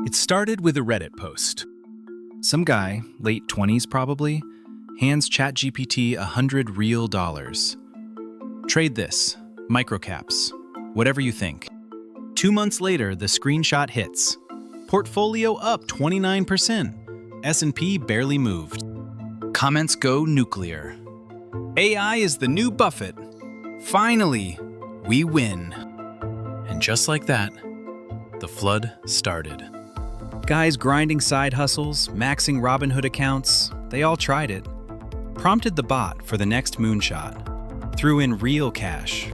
It started with a Reddit post. Some guy, late 20s probably, hands ChatGPT $100 real. Trade this, microcaps, whatever you think. 2 months later, the screenshot hits. Portfolio up 29%. S&P barely moved. Comments go nuclear. AI is the new Buffett. Finally, we win. And just like that, the flood started. Guys grinding side hustles, maxing Robinhood accounts, they all tried it. Prompted the bot for the next moonshot. Threw in real cash.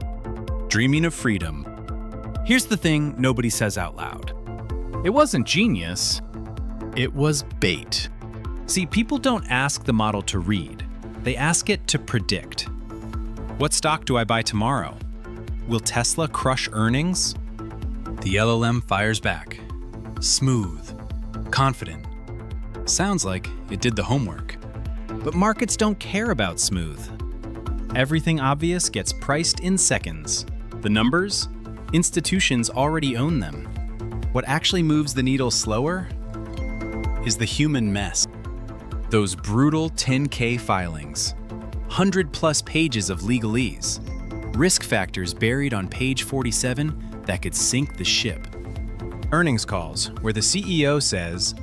Dreaming of freedom. Here's the thing nobody says out loud. It wasn't genius. It was bait. See, people don't ask the model to read. They ask it to predict. What stock do I buy tomorrow? Will Tesla crush earnings? The LLM fires back. Smooth. Confident. Sounds like it did the homework. But markets don't care about smooth. Everything obvious gets priced in seconds. The numbers? Institutions already own them. What actually moves the needle slower is the human mess. Those brutal 10K filings. 100+ pages of legalese. Risk factors buried on page 47 that could sink the ship. Earnings calls where the CEO says,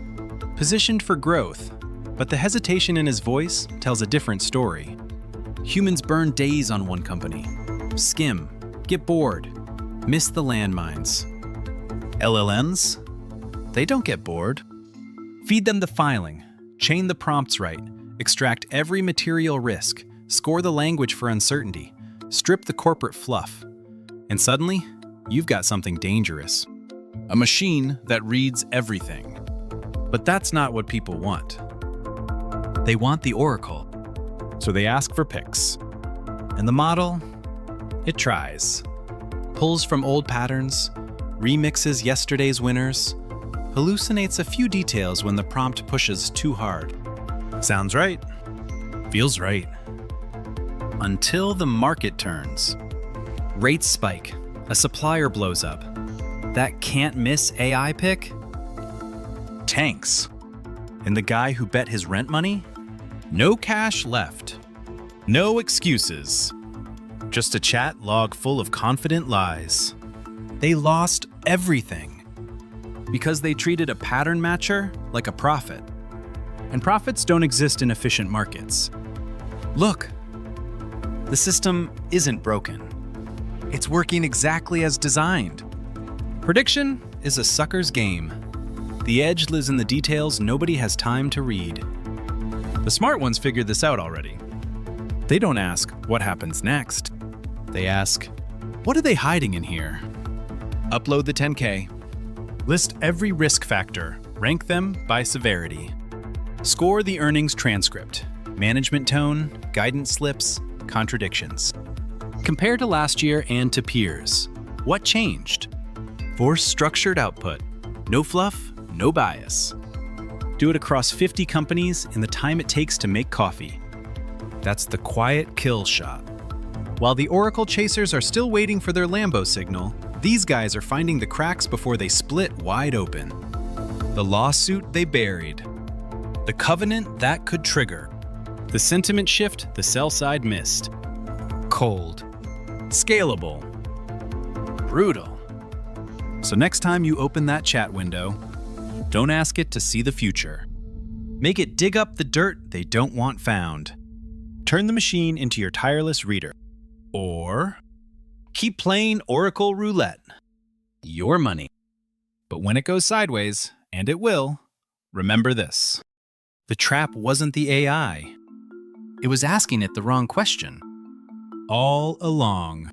positioned for growth, but the hesitation in his voice tells a different story. Humans burn days on one company. Skim, get bored, miss the landmines. LLMs? They don't get bored. Feed them the filing, chain the prompts right, extract every material risk, score the language for uncertainty, strip the corporate fluff. And suddenly, you've got something dangerous. A machine that reads everything. But that's not what people want. They want the Oracle. So they ask for picks. And the model? It tries. Pulls from old patterns, remixes yesterday's winners, hallucinates a few details when the prompt pushes too hard. Sounds right. Feels right. Until the market turns. Rates spike. A supplier blows up. That can't miss AI pick? Tanks. And the guy who bet his rent money? No cash left. No excuses. Just a chat log full of confident lies. They lost everything. Because they treated a pattern matcher like a profit. And profits don't exist in efficient markets. Look, the system isn't broken. It's working exactly as designed. Prediction is a sucker's game. The edge lives in the details nobody has time to read. The smart ones figured this out already. They don't ask, what happens next? They ask, what are they hiding in here? Upload the 10K. List every risk factor. Rank them by severity. Score the earnings transcript. Management tone, guidance slips, contradictions. Compare to last year and to peers. What changed? Force structured output. No fluff, no bias. Do it across 50 companies in the time it takes to make coffee. That's the quiet kill shot. While the Oracle chasers are still waiting for their Lambo signal, these guys are finding the cracks before they split wide open. The lawsuit they buried. The covenant that could trigger. The sentiment shift the sell side missed. Cold. Scalable. Brutal. So next time you open that chat window, don't ask it to see the future. Make it dig up the dirt they don't want found. Turn the machine into your tireless reader. Or keep playing Oracle Roulette. Your money. But when it goes sideways, and it will, remember this. The trap wasn't the AI. It was asking it the wrong question. All along.